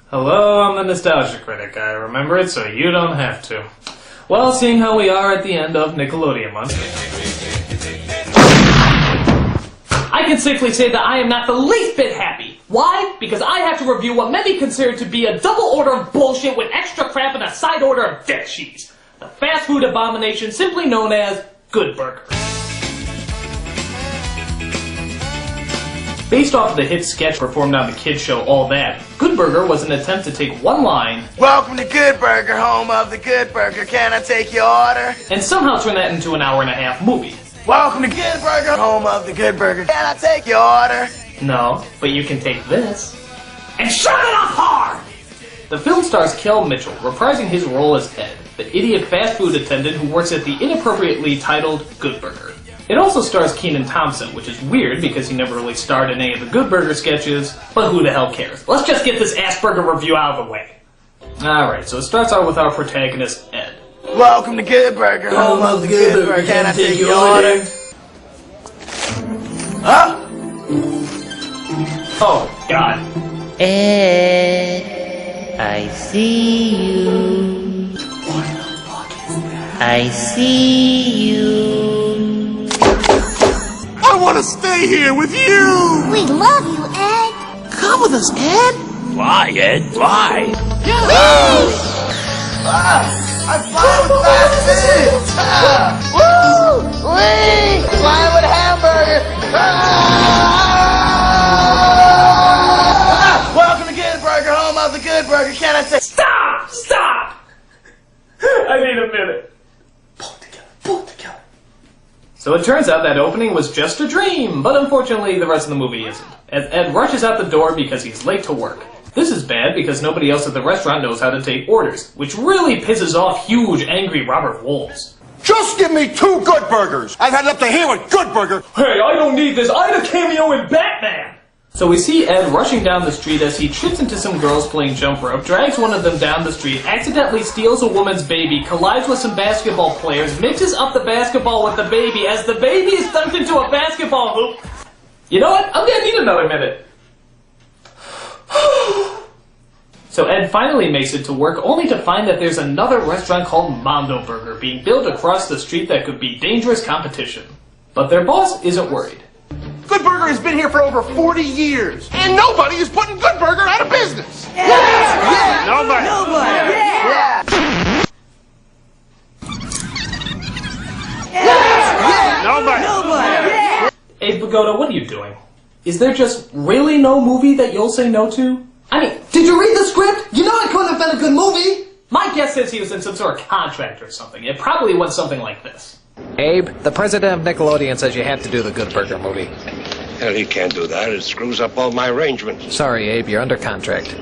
Hello, I'm the Nostalgia Critic. I remember it so you don't have to. Well, seeing how we are at the end of Nickelodeon month, I can safely say that I am not the least bit happy. Why? Because I have to review what many consider to be a double order of bullshit with extra crap and a side order of dick cheese. The fast food abomination simply known as Good Burger. Based off of the hit sketch performed on the kids show All That, Good Burger was an attempt to take one line, "Welcome to Good Burger, home of the Good Burger, can I take your order?" and somehow turn that into an hour-and-a-half movie. "Welcome to Good Burger, home of the Good Burger, can I take your order?" No, but you can take this and shove it up hard! The film stars Kel Mitchell, reprising his role as Ed, the idiot fast food attendant who works at the inappropriately titled Good Burger. It also stars Kenan Thompson, which is weird because he never really starred in any of the Good Burger sketches, but who the hell cares? Let's just get this ass burger review out of the way. Alright, so it starts out with our protagonist, Ed. "Welcome to Good Burger, home of the Good Burger, can I take your order?" Huh? Oh, God. Ed, I see you. What the fuck is that? I see you. I want to stay here with you! We love you, Ed. Come with us, Ed! Fly, Ed, fly! I'm flying with fast food! Woo! Wee! Flying with a hamburger! Welcome to Good Burger, home of the Good Burger, can I take... Stop! Stop! I need a minute. Pull it together. Pull it together. So it turns out that opening was just a dream, but unfortunately the rest of the movie isn't, as Ed rushes out the door because he's late to work. This is bad because nobody else at the restaurant knows how to take orders, which really pisses off huge, angry Robert Wolves. Just give me 2 Good Burgers! I've had it up to here with Good Burger! Hey, I don't need this! I had a cameo in Batman! So we see Ed rushing down the street as he trips into some girls playing jump rope, drags one of them down the street, accidentally steals a woman's baby, collides with some basketball players, mixes up the basketball with the baby as the baby is dunked into a basketball hoop. You know what? I'm gonna need another minute. So Ed finally makes it to work, only to find that there's another restaurant called Mondo Burger being built across the street that could be dangerous competition. But their boss isn't worried. Good Burger has been here for over 40 years, and nobody is putting Good Burger out of business! Nobody! Nobody! Hey, Pagoda, what are you doing? Is there just really no movie that you'll say no to? I mean, Did you read the script? You know it couldn't have been a good movie. my guess is he was in some sort of contract or something. It probably went something like this. Abe, the president of Nickelodeon says you have to do the Good Burger movie. Hell, he can't do that. It screws up all my arrangements. Sorry, Abe, you're under contract.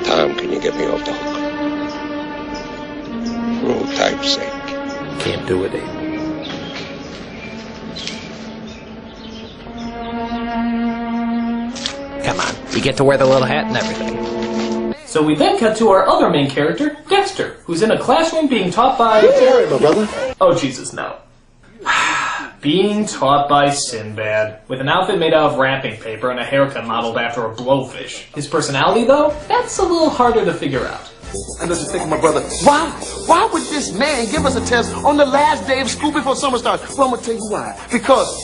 Tom, can you get me off the hook? For old time's sake. Can't do it, Abe. Come on, you get to wear the little hat and everything. So we then cut to our other main character, Dexter, who's in a classroom being taught by... Sorry, my brother. Oh, Jesus, no. Being taught by Sinbad, with an outfit made out of wrapping paper and a haircut modeled after a blowfish. His personality, though, that's a little harder to figure out. And just think of my brother. Why would this man give us a test on the last day of school before summer starts? Well, I'm going to tell you why. Because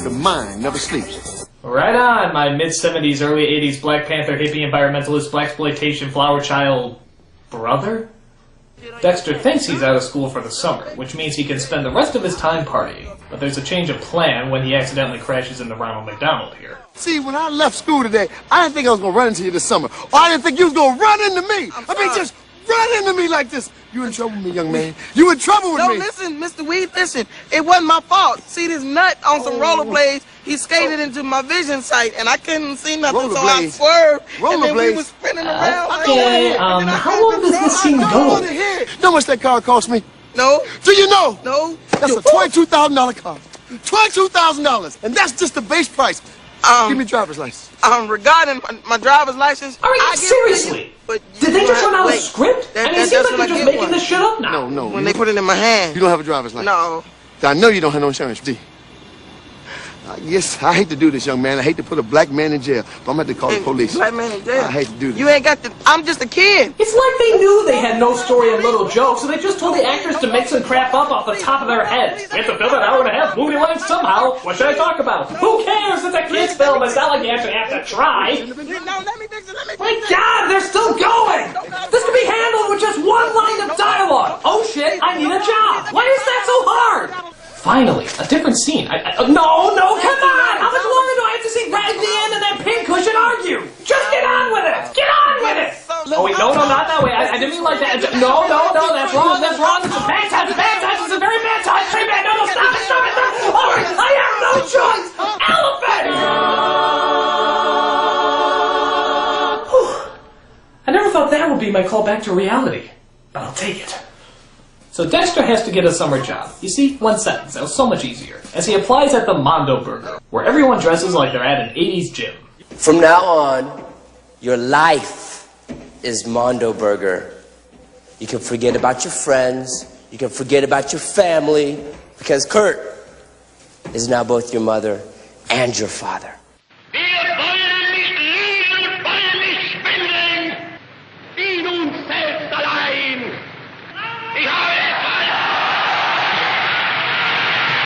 the mind never sleeps. Right on, my mid-70s, early 80s Black Panther hippie environmentalist blaxploitation flower child brother? Dexter thinks he's out of school for the summer, which means he can spend the rest of his time partying. But there's a change of plan when he accidentally crashes into Ronald McDonald here. See, when I left school today, I didn't think I was going to run into you this summer. Or I didn't think you was going to run into me. Just run into me like this. You in trouble with me, young man. You in trouble with me. No, listen, Mr. Weed, listen. It wasn't my fault. See this nut on some rollerblades? He skated into my vision sight, and I couldn't see nothing, so I swerved. And then we was spinning around. Okay, how long does this scene go? You know how much that car cost me? No. Do you know? No. That's a $22,000 car. $22,000, and that's just the base price. Give me driver's license. Regarding my driver's license, Are you seriously? But Did they just run out of script? I mean, it seems like they're just making this shit up now. No. When they put it in my hand. You don't have a driver's license. No. I know you don't have no insurance, D. Yes, I hate to do this, young man. I hate to put a black man in jail, but I'm going to have to call the police. Black man in jail? I hate to do this. You ain't got the... I'm just a kid. It's like they knew they had no story and little jokes, so they just told the actors to make some crap up off the top of their heads. We have to film an hour and a half movie length somehow. What should I talk about? Who cares? It's a kid's film. It's not like you actually have to try. No, let me fix it. My God, they're still going! This could be handled with just one line of dialogue. Oh shit, I need a job. Why is that so hard? Finally, a different scene. No, come on! How much longer do I have to see Red Dan and that pincushion argue? Just get on with it! Get on with it! Oh wait, no, not that way. I didn't mean like that. No, that's wrong. It's a bad time. It's a very bad time. Very bad. No, stop it. All right, I have no choice. Elephant! I never thought that would be my call back to reality, but I'll take it. So Dexter has to get a summer job. You see, one sentence, that was so much easier. As he applies at the Mondo Burger, where everyone dresses like they're at an 80s gym. From now on, your life is Mondo Burger. You can forget about your friends, you can forget about your family, because Kurt is now both your mother and your father.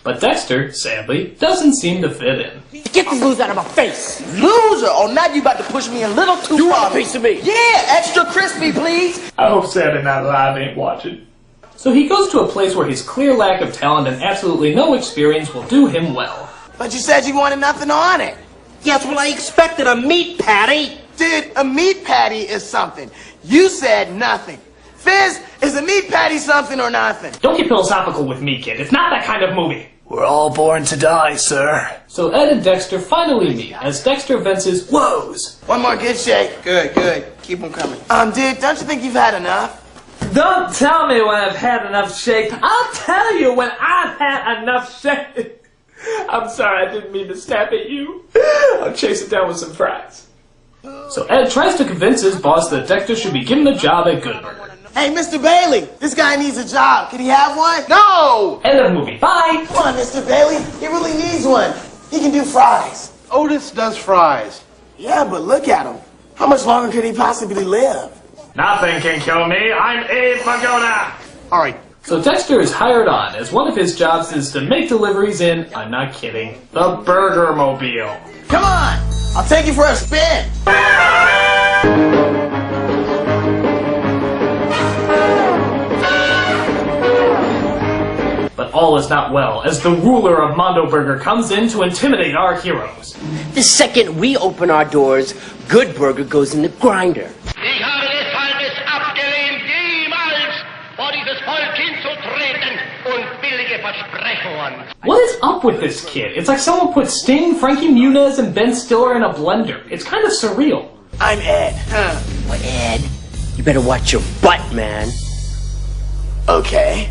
But Dexter, sadly, doesn't seem to fit in. Get this loser out of my face! Loser? Oh, now you about to push me a little too far. You want a piece of me? Yeah, extra crispy, please. I hope Saturday Night Live ain't watching. So he goes to a place where his clear lack of talent and absolutely no experience will do him well. But you said you wanted nothing on it. Yes, well, I expected a meat patty. Dude, a meat patty is something. You said nothing. Fizz, is a meat patty something or nothing? Don't get philosophical with me, kid. It's not that kind of movie. We're all born to die, sir. So Ed and Dexter finally meet as Dexter vents his woes. One more good shake. Good. Keep them coming. Dude, don't you think you've had enough? Don't tell me when I've had enough shake. I'll tell you when I've had enough shake. I'm sorry, I didn't mean to snap at you. I'll chase it down with some fries. So Ed tries to convince his boss that Dexter should be given a job at Good Burger. Hey, Mr. Bailey, this guy needs a job. Can he have one? No! End of movie. Bye! Come on, Mr. Bailey. He really needs one. He can do fries. Otis does fries. Yeah, but look at him. How much longer could he possibly live? Nothing can kill me. I'm Abe Pagoda. All right. So Dexter is hired on as one of his jobs is to make deliveries in, I'm not kidding, the Burger Mobile. Come on! I'll take you for a spin. But all is not well, as the ruler of Mondo Burger comes in to intimidate our heroes. The second we open our doors, Good Burger goes in the grinder. Ich habe deshalb es abgelehnt, jemals vor dieses Volk hinzutreten und billige Versprechungen. What is up with this kid? It's like someone put Sting, Frankie Muniz, and Ben Stiller in a blender. It's kind of surreal. I'm Ed. Well, Ed, you better watch your butt, man. Okay.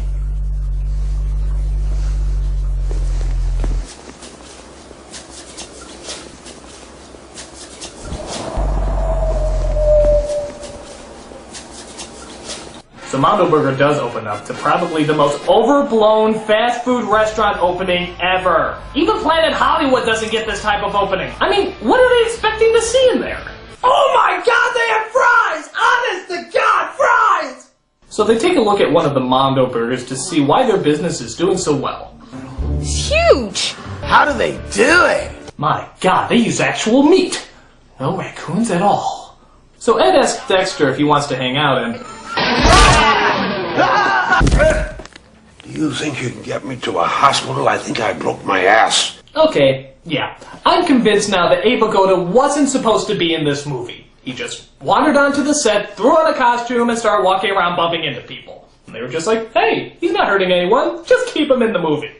So Mondo Burger does open up to probably the most overblown fast food restaurant opening ever. Even Planet Hollywood doesn't get this type of opening. I mean, what are they expecting to see in there? Oh my God, they have fries! Honest to God, fries! So they take a look at one of the Mondo Burgers to see why their business is doing so well. It's huge! How do they do it? My God, they use actual meat. No raccoons at all. So Ed asks Dexter if he wants to hang out and... Do you think you can get me to a hospital? I think I broke my ass. Okay, yeah. I'm convinced now that Abe Pagoda wasn't supposed to be in this movie. He just wandered onto the set, threw on a costume, and started walking around bumping into people. And they were just like, hey, he's not hurting anyone. Just keep him in the movie.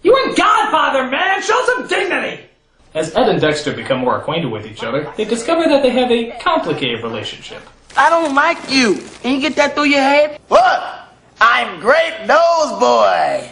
You were Godfather, man! Show some dignity! As Ed and Dexter become more acquainted with each other, they discover that they have a complicated relationship. I don't like you. Can you get that through your head? What? I'm Grape Nose Boy.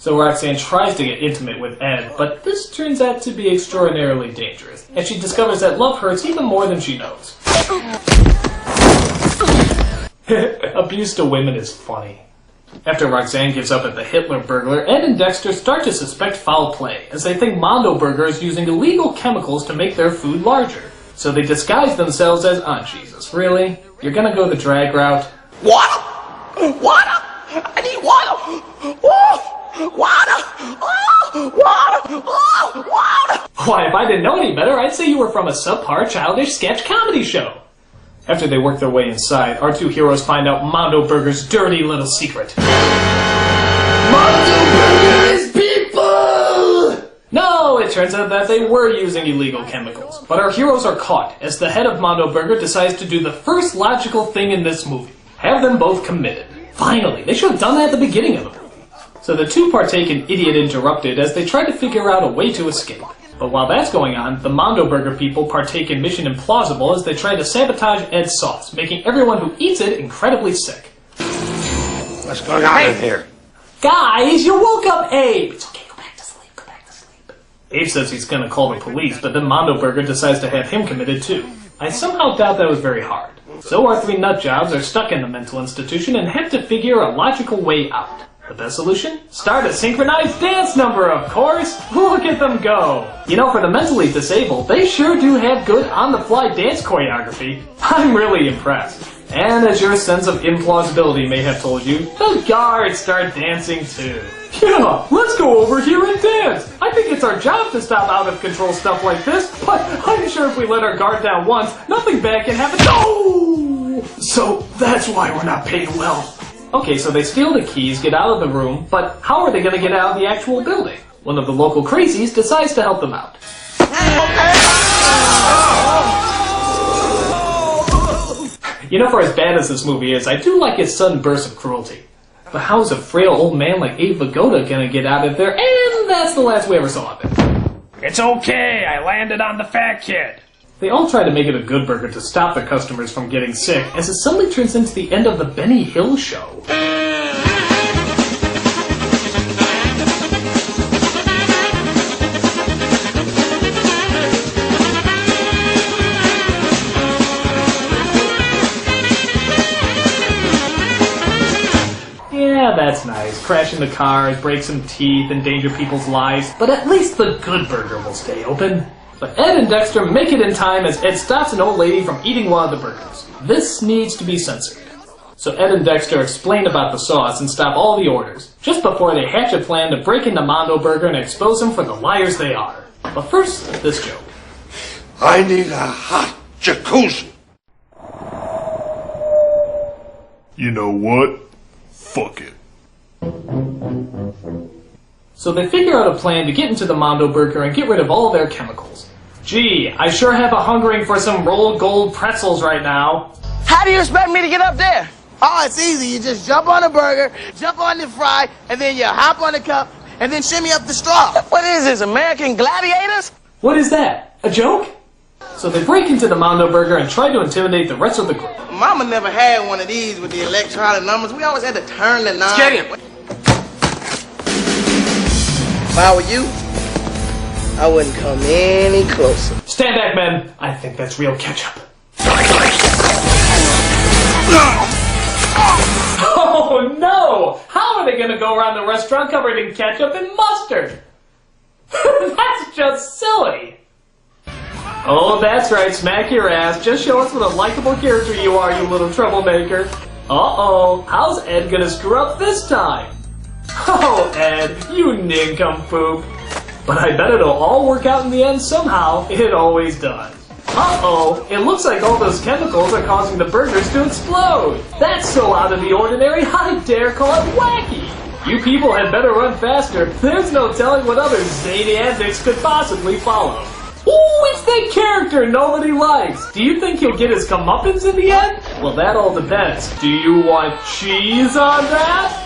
So Roxanne tries to get intimate with Ed, but this turns out to be extraordinarily dangerous, and she discovers that love hurts even more than she knows. Abuse to women is funny. After Roxanne gives up at the Hitler burglar, Ed and Dexter start to suspect foul play, as they think Mondo Burger is using illegal chemicals to make their food larger. So they disguise themselves as, oh Jesus, really? You're gonna go the drag route? Water! Water! I need water! Oh, water! Oh, water! Oh, water! Why, if I didn't know any better, I'd say you were from a subpar, childish sketch comedy show. After they work their way inside, our two heroes find out Mondo Burger's dirty little secret. Mondo Burger is people! No, it turns out that they were using illegal chemicals. But our heroes are caught, as the head of Mondo Burger decides to do the first logical thing in this movie. Have them both committed. Finally, they should have done that at the beginning of the movie. So the two partake in Idiot Interrupted as they try to figure out a way to escape. But while that's going on, the Mondo Burger people partake in Mission Implausible as they try to sabotage Ed's sauce, making everyone who eats it incredibly sick. What's going on in here? Guys, you woke up Abe! It's okay, go back to sleep, go back to sleep. Abe says he's gonna call the police, but then Mondo Burger decides to have him committed too. I somehow doubt that was very hard. So our three nutjobs are stuck in the mental institution and have to figure a logical way out. The best solution? Start a synchronized dance number, of course! Look at them go! You know, for the mentally disabled, they sure do have good on-the-fly dance choreography. I'm really impressed. And as your sense of implausibility may have told you, the guards start dancing too. Yeah, let's go over here and dance! I think it's our job to stop out-of-control stuff like this, but I'm sure if we let our guard down once, nothing bad can happen. No! So that's why we're not paid well. Okay, so they steal the keys, get out of the room, but how are they going to get out of the actual building? One of the local crazies decides to help them out. You know, for as bad as this movie is, I do like its sudden bursts of cruelty. But how is a frail old man like Abe Vigoda going to get out of there? And that's the last we ever saw of it. It's okay, I landed on the fat kid. They all try to make it a good burger to stop their customers from getting sick, as it suddenly turns into the end of the Benny Hill show. Yeah, that's nice. Crash into cars, break some teeth, endanger people's lives, but at least the good burger will stay open. But Ed and Dexter make it in time as Ed stops an old lady from eating one of the burgers. This needs to be censored. So Ed and Dexter explain about the sauce and stop all the orders, just before they hatch a plan to break into Mondo Burger and expose them for the liars they are. But first, this joke. I need a hot jacuzzi. You know what? Fuck it. So they figure out a plan to get into the Mondo Burger and get rid of all their chemicals. Gee, I sure have a hungering for some rolled gold pretzels right now. How do you expect me to get up there? Oh, it's easy. You just jump on the burger, jump on the fry, and then you hop on the cup, and then shimmy up the straw. What is this, American Gladiators? What is that? A joke? So they break into the Mondo Burger and try to intimidate the rest of the group. Mama never had one of these with the electronic numbers. We always had to turn the knob. Get him. If I were you, I wouldn't come any closer. Stand back, men. I think that's real ketchup. Oh no! How are they gonna go around the restaurant covered in ketchup and mustard? That's just silly. Oh, that's right, smack your ass. Just show us what a likable character you are, you little troublemaker. Uh-oh, how's Ed gonna screw up this time? Oh, Ed, you nincompoop. But I bet it'll all work out in the end somehow. It always does. Uh-oh, it looks like all those chemicals are causing the burgers to explode. That's so out of the ordinary, I dare call it wacky. You people had better run faster. There's no telling what other zany antics could possibly follow. Ooh, it's that character nobody likes. Do you think he'll get his comeuppance in the end? Well, that all depends. Do you want cheese on that?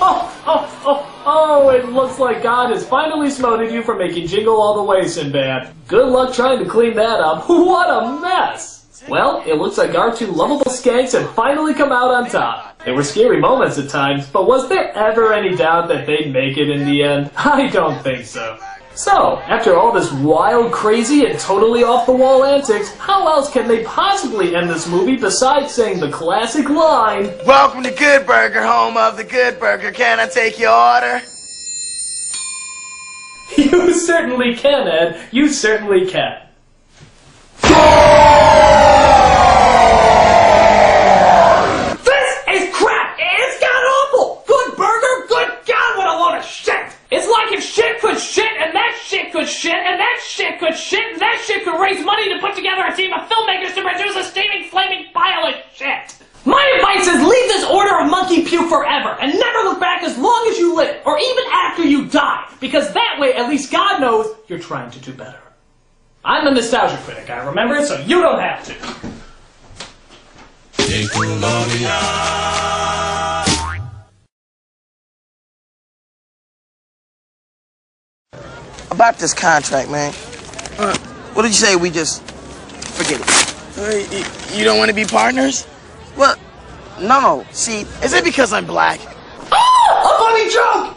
Oh, it looks like God has finally smoted you for making Jingle All the Way, Sinbad. Good luck trying to clean that up. What a mess. Well, it looks like our two lovable skanks have finally come out on top. There were scary moments at times, but was there ever any doubt that they'd make it in the end? I don't think so. So, after all this wild, crazy, and totally off-the-wall antics, how else can they possibly end this movie besides saying the classic line, Welcome to Good Burger, home of the Good Burger. Can I take your order? You certainly can, Ed. You certainly can. This is crap! It's got awful! Good Burger? Good God, what a load of shit! It's like if shit could shit, and that shit could shit, and that shit could shit, and that shit could raise money to put together a team of filmmakers to produce a steaming, flaming pile of shit! My advice is leave this order of monkey puke forever, and never look back as long as you live, or even after you die, because that way at least God knows you're trying to do better. I'm a nostalgia critic, I remember it, so you don't have to. About this contract, man. What did you say? We just forget it. You don't want to be partners? Well, no. See, is it because I'm black? Oh! A funny joke!